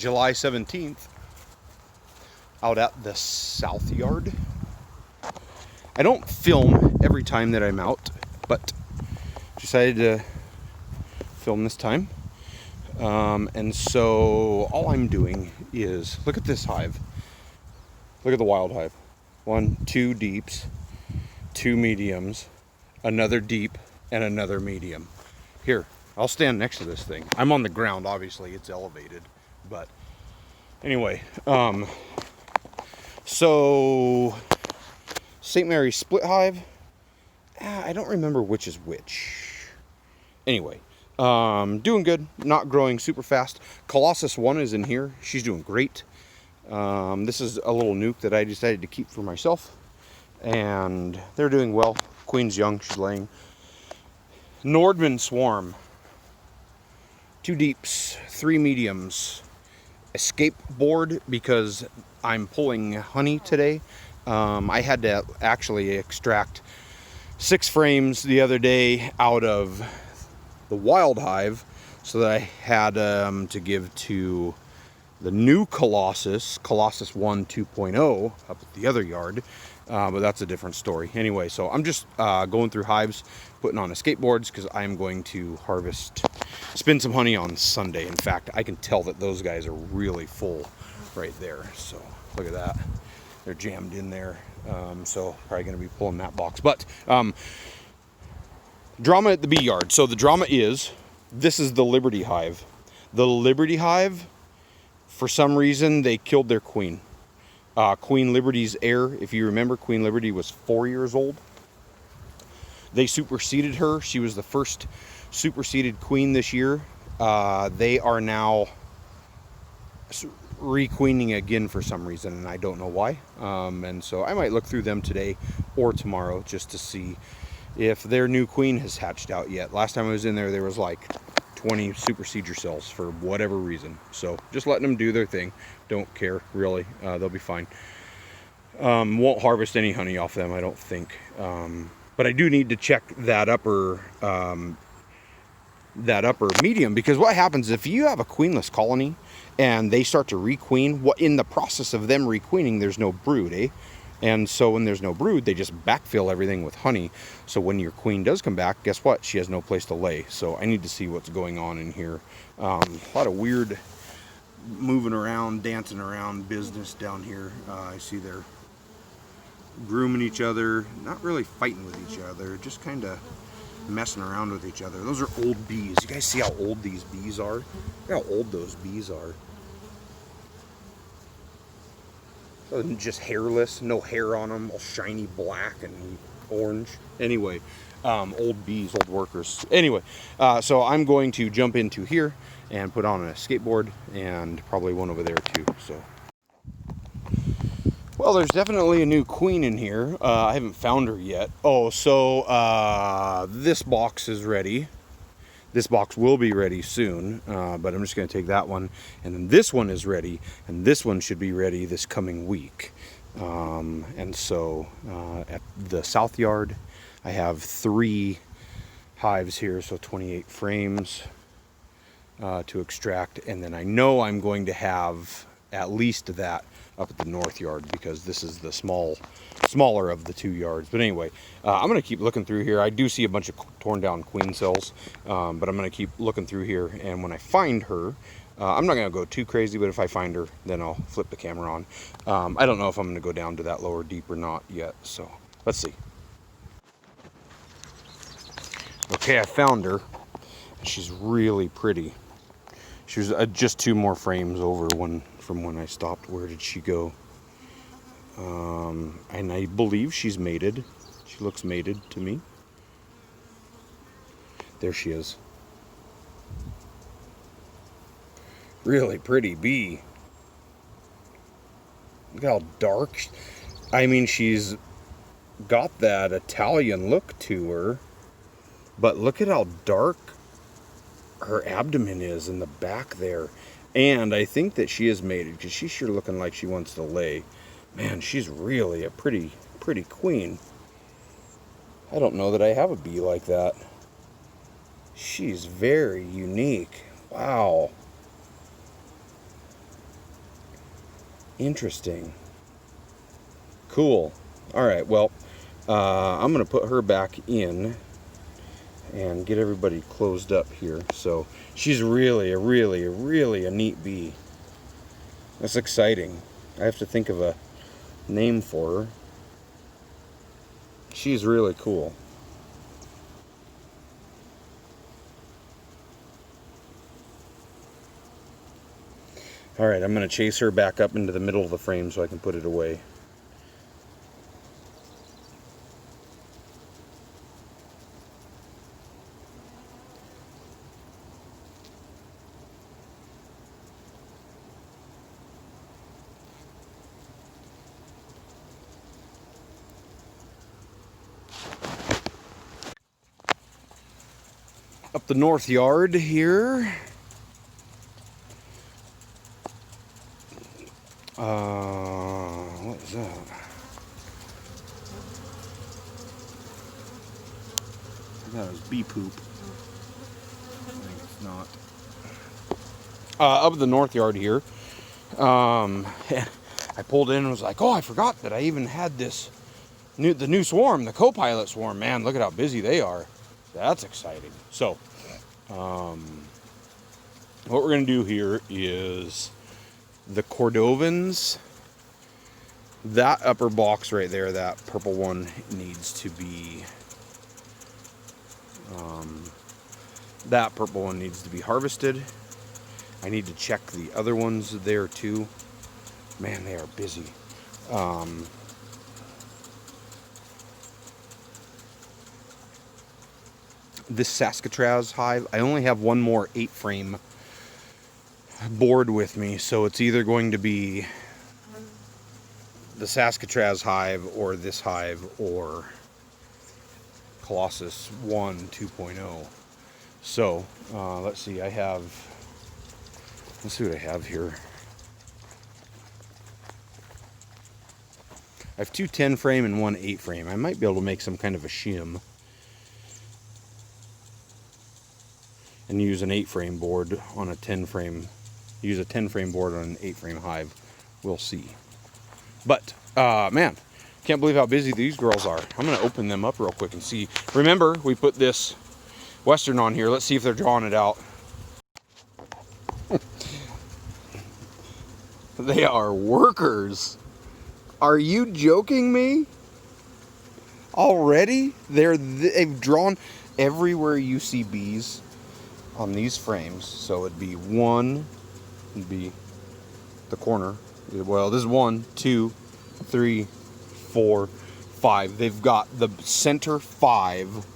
July 17th, out at the South Yard. I don't film every time that I'm out, but decided to film this time. And so all I'm doing is, look at this hive. Look at the wild hive. 1, 2 deeps, 2 mediums, another deep, and another medium. Here, I'll stand next to this thing. I'm on the ground, obviously, it's elevated. But anyway, so St. Mary's split hive. I don't remember which is which. Anyway, doing good, not growing super fast. Colossus 1 is in here. She's doing great. This is a little nuke that I decided to keep for myself. And they're doing well. Queen's young, she's laying. Nordman Swarm. 2 deeps, 3 mediums. Escape board because I'm pulling honey today. I had to actually extract 6 frames the other day out of the wild hive so that I had to give to the new Colossus 1 2.0 up at the other yard, but that's a different story. Anyway, so I'm just going through hives, putting on escape boards because I'm going to spin some honey on Sunday. In fact, I can tell that those guys are really full right there. So look at that. They're jammed in there. So probably going to be pulling that box. But drama at the bee yard. So the drama is, this is the Liberty hive. The Liberty hive, for some reason, they killed their queen. Queen Liberty's heir, if you remember, Queen Liberty was 4 years old. They superseded her. She was the first superseded queen this year. They are now requeening again for some reason, and I don't know why. And so I might look through them today or tomorrow just to see if their new queen has hatched out yet. Last time I was in there, there was like 20 supersedure cells for whatever reason. So just letting them do their thing. Don't care, really. They'll be fine. Won't harvest any honey off them, I don't think. But I do need to check that upper medium, because what happens if you have a queenless colony and they start to requeen, what in the process of them requeening, there's no brood, eh? And so when there's no brood, they just backfill everything with honey. So when your queen does come back, guess what? She has no place to lay. So I need to see what's going on in here. A lot of weird moving around, dancing around business down here. I see they're grooming each other, not really fighting with each other, just kind of messing around with each other. Those are old bees. You guys see how old these bees are? Look how old those bees are. Just hairless, no hair on them, all shiny black and orange. Anyway, old bees, old workers. Anyway, so I'm going to jump into here and put on a skateboard, and probably one over there too. So, well, there's definitely a new queen in here. I haven't found her yet. Oh, so this box is ready. This box will be ready soon, but I'm just going to take that one. And then this one is ready, and this one should be ready this coming week. And so at the South Yard, I have 3 hives here, so 28 frames to extract. And then I know I'm going to have at least that up at the North Yard, because this is the smaller of the 2 yards. But anyway, I'm going to keep looking through here. I do see a bunch of torn down queen cells, but I'm going to keep looking through here, and when I find her, I'm not going to go too crazy, but if I find her, then I'll flip the camera on. I don't know if I'm going to go down to that lower deep or not yet, so let's see. Okay, I found her. She's really pretty. She was just 2 more frames over from when I stopped. Where did she go? And I believe she's mated. She looks mated to me. There she is. Really pretty bee. Look how dark. I mean, she's got that Italian look to her, but look at how dark her abdomen is in the back there. And I think that she is mated, because she's sure looking like she wants to lay. Man, she's really a pretty queen. I don't know that I have a bee like that. She's very unique. Wow. Interesting. Cool. All right, well, I'm going to put her back in and get everybody closed up here. So she's really a neat bee. That's exciting. I have to think of a name for her. She's really cool. All right, I'm going to chase her back up into the middle of the frame so I can put it away. Up the north yard here. What was that? I thought it was bee poop. I think it's not. Up the north yard here. I pulled in and was like, oh, I forgot that I even had the new swarm, the co-pilot swarm. Man, look at how busy they are. That's exciting. So, what we're going to do here is the Cordovans. That upper box right there, that purple one, needs to be, that purple one needs to be harvested. I need to check the other ones there too. Man, they are busy. This Saskatraz hive, I only have one more 8-frame board with me, so it's either going to be the Saskatraz hive or this hive or Colossus 1 2.0. So let's see, let's see what I have here. I have 2 10-frame and 1 8-frame. I might be able to make some kind of a shim and use an 8-frame board on a 10-frame. Use a 10-frame board on an 8-frame hive. We'll see. But, man, can't believe how busy these girls are. I'm going to open them up real quick and see. Remember, we put this Western on here. Let's see if they're drawing it out. They are workers. Are you joking me? Already? They've drawn everywhere you see bees on these frames. So it'd be one, it'd be the corner. Well, this is 1 2 3 4 5. They've got the center 5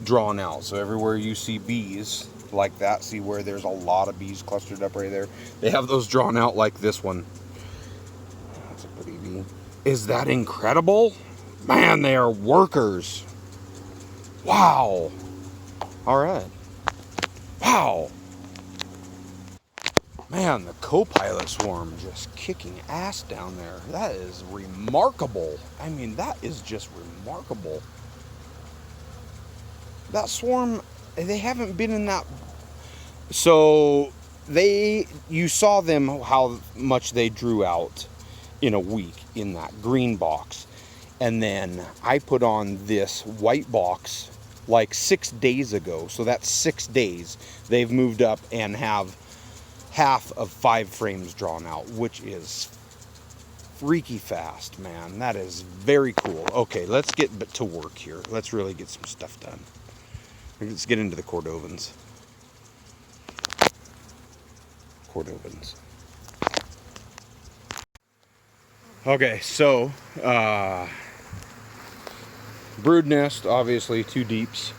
drawn out. So everywhere you see bees like that, see where there's a lot of bees clustered up right there, they have those drawn out like this one. That's a pretty bee. Is that incredible? Man, they are workers. Wow. All right. Wow. Man, the co-pilot swarm just kicking ass down there. That is remarkable. I mean, that is just remarkable. That swarm, they haven't been in that. So you saw them, how much they drew out in a week in that green box. And then I put on this white box like 6 days ago. So that's 6 days. They've moved up and have half of 5 frames drawn out, which is freaky fast, man. That is very cool. Okay, let's get to work here. Let's really get some stuff done. Let's get into the Cordovans. Okay, so brood nest, obviously 2 deeps.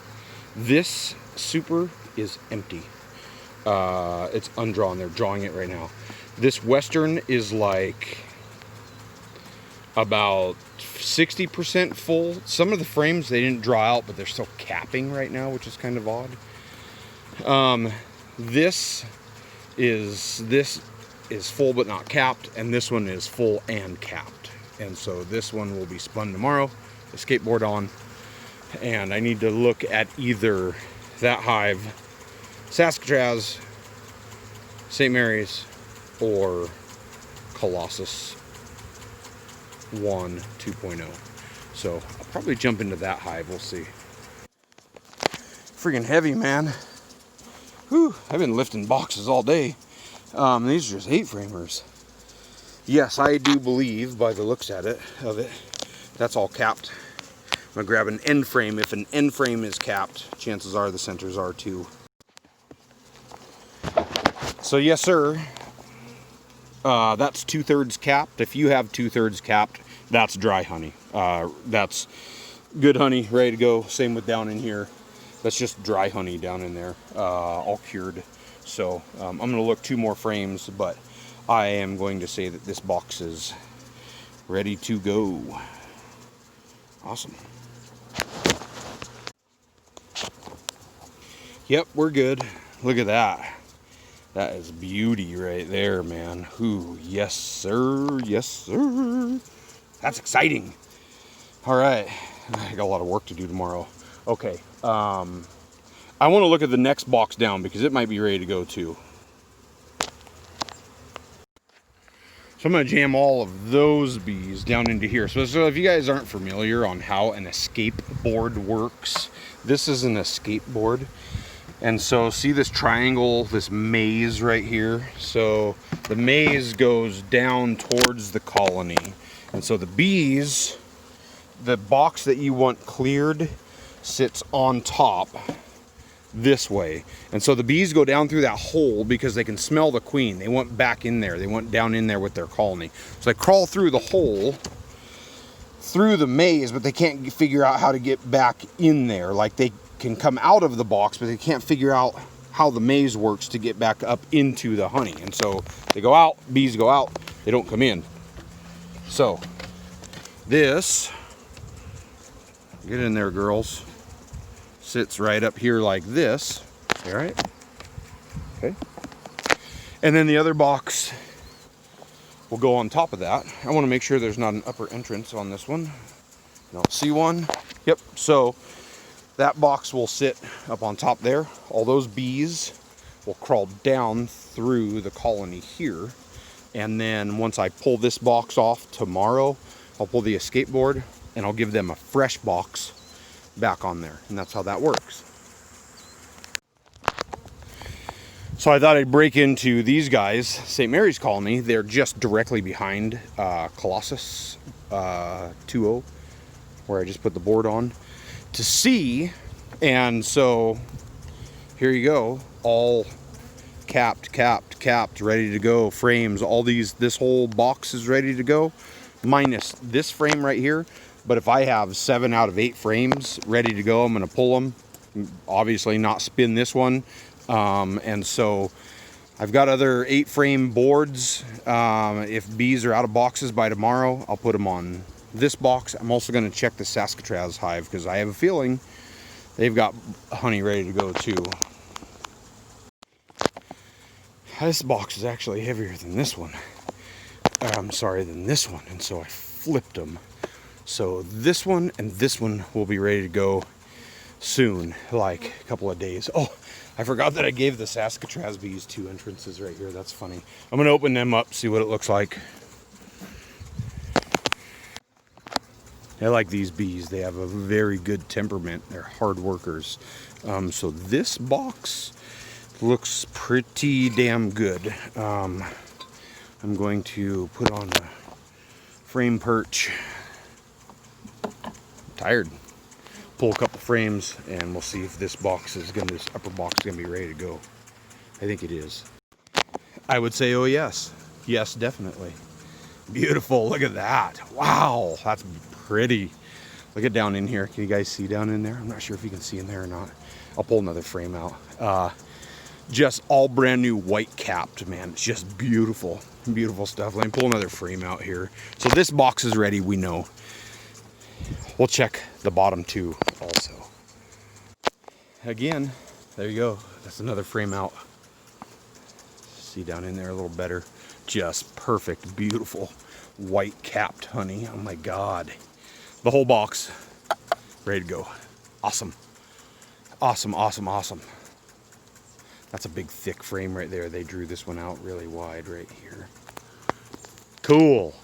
This super is empty. It's undrawn. They're drawing it right now. This Western is like about 60% full. Some of the frames they didn't draw out, but they're still capping right now, which is kind of odd. This is full but not capped, and this one is full and capped. And so this one will be spun tomorrow, the skateboard on, and I need to look at either that hive, Saskatraz, St. Mary's, or Colossus 1 2.0. So I'll probably jump into that hive. We'll see. Freaking heavy, man. Whew, I've been lifting boxes all day. These are just 8-framers. Yes, I do believe by the looks of it, that's all capped. I'm gonna grab an end frame. If an end frame is capped, chances are the centers are too. So yes, sir. That's 2/3 capped. If you have 2/3 capped, that's dry honey. That's good honey, ready to go. Same with down in here. That's just dry honey down in there, all cured. So I'm gonna look 2 more frames, but I am going to say that this box is ready to go. Awesome. Yep, we're good. Look at that. That is beauty right there, man. Ooh, yes, sir. Yes, sir. That's exciting. All right. I got a lot of work to do tomorrow. Okay. I want to look at the next box down because it might be ready to go too. So I'm going to jam all of those bees down into here. So if you guys aren't familiar on how an escape board works, this is an escape board. And so see this triangle, this maze right here? So the maze goes down towards the colony. And so the bees, the box that you want cleared sits on top this way. And so the bees go down through that hole because they can smell the queen. They want back in there. They want down in there with their colony. So they crawl through the hole, through the maze, but they can't figure out how to get back in there. Like they can come out of the box, but they can't figure out how the maze works to get back up into the honey. And so they go out, bees go out, they don't come in. So this, get in there, girls, sits right up here like this. All right. Okay. And then the other box will go on top of that. I want to make sure there's not an upper entrance on this one. Don't see one. Yep. So that box will sit up on top there. All those bees will crawl down through the colony here. And then once I pull this box off tomorrow, I'll pull the escape board and I'll give them a fresh box back on there. And that's how that works. So I thought I'd break into these guys, St. Mary's Colony. They're just directly behind Colossus 2.0, where I just put the board on to see. And so here you go, all capped, ready to go. Frames, all these, this whole box is ready to go, minus this frame right here. But if I have 7 out of 8 frames ready to go, I'm going to pull them. Obviously not spin this one. And so I've got other 8-frame boards. If bees are out of boxes by tomorrow, I'll put them on this box. I'm also going to check the Saskatraz hive because I have a feeling they've got honey ready to go too. This box is actually heavier than this one. Than this one. And so I flipped them. So this one and this one will be ready to go soon, like a couple of days. Oh, I forgot that I gave the Saskatraz bees 2 entrances right here. That's funny. I'm going to open them up, see what it looks like. I like these bees. They have a very good temperament. They're hard workers. So this box looks pretty damn good. I'm going to put on a frame perch. I'm tired. Pull a couple frames and we'll see if this box is gonna, this upper box is gonna be ready to go. I think it is. I would say, oh yes. Yes, definitely. Beautiful, look at that. Wow, that's pretty. Look at down in here. Can you guys see down in there? I'm not sure if you can see in there or not. I'll pull another frame out. Just all brand new white capped, man. It's just beautiful, beautiful stuff. Let me pull another frame out here. So this box is ready, we know. We'll check the bottom too also. Again, there you go. That's another frame out. See down in there a little better. Just perfect, beautiful white capped honey. Oh my God. The whole box ready to go. Awesome. Awesome, awesome, awesome. That's a big thick frame right there. They drew this one out really wide right here. Cool.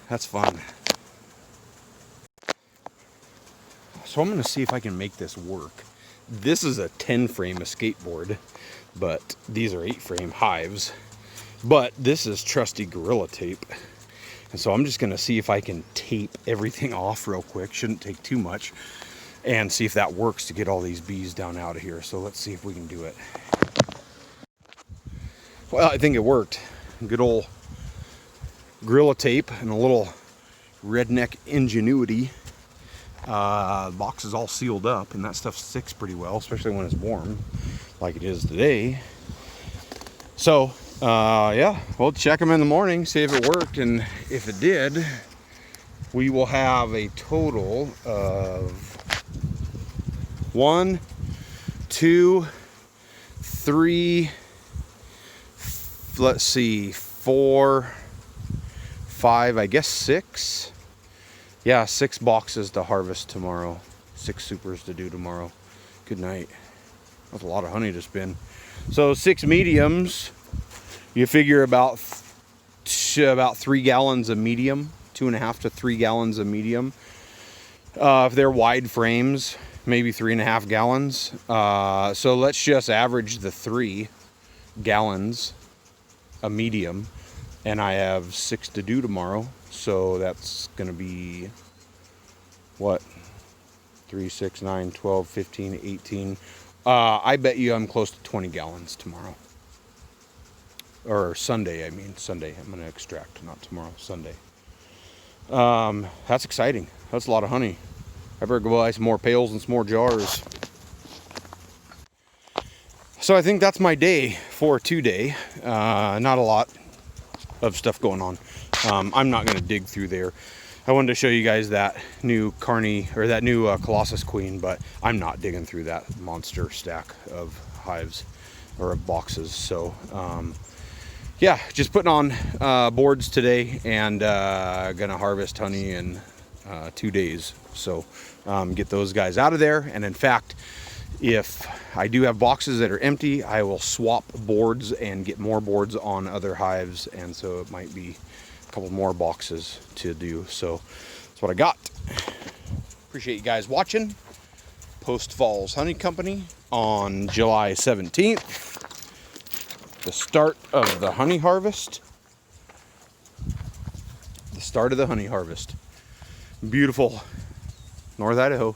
That's fun. So I'm gonna see if I can make this work. This is a 10 frame escape board, but these are 8 frame hives. But this is trusty Gorilla Tape. And so I'm just gonna see if I can tape everything off real quick. Shouldn't take too much. And see if that works to get all these bees down out of here. So let's see if we can do it. Well, I think it worked. Good old Gorilla Tape and a little redneck ingenuity. The box is all sealed up and that stuff sticks pretty well, especially when it's warm like it is today. So yeah, we'll check them in the morning, see if it worked, and if it did, we will have a total of 1, 2, 3, let's see, 4, 5, I guess 6. Yeah, 6 boxes to harvest tomorrow. 6 supers to do tomorrow. Good night. That's a lot of honey to spin. So 6 mediums, you figure about 3 gallons of medium, 2.5 to 3 gallons of medium. If they're wide frames, maybe 3.5 gallons. So let's just average the 3 gallons a medium, and I have 6 to do tomorrow. So that's gonna be what, 3, 6, 9, 12, 15, 18. I bet you I'm close to 20 gallons tomorrow. Or Sunday, I mean. Sunday, I'm gonna extract, not tomorrow, Sunday. That's exciting. That's a lot of honey. I better go buy some more pails and some more jars. So I think that's my day for today. Not a lot of stuff going on. I'm not gonna dig through there. I wanted to show you guys that new Carney, or that new Colossus Queen, but I'm not digging through that monster stack of hives or of boxes. So yeah, just putting on boards today, and gonna harvest honey in 2 days. So get those guys out of there. And in fact, if I do have boxes that are empty, I will swap boards and get more boards on other hives, and so it might be a couple more boxes to do. So that's what I got. Appreciate you guys watching. Post Falls Honey Company on July 17th. The start of the honey harvest. The start of the honey harvest. Beautiful North Idaho.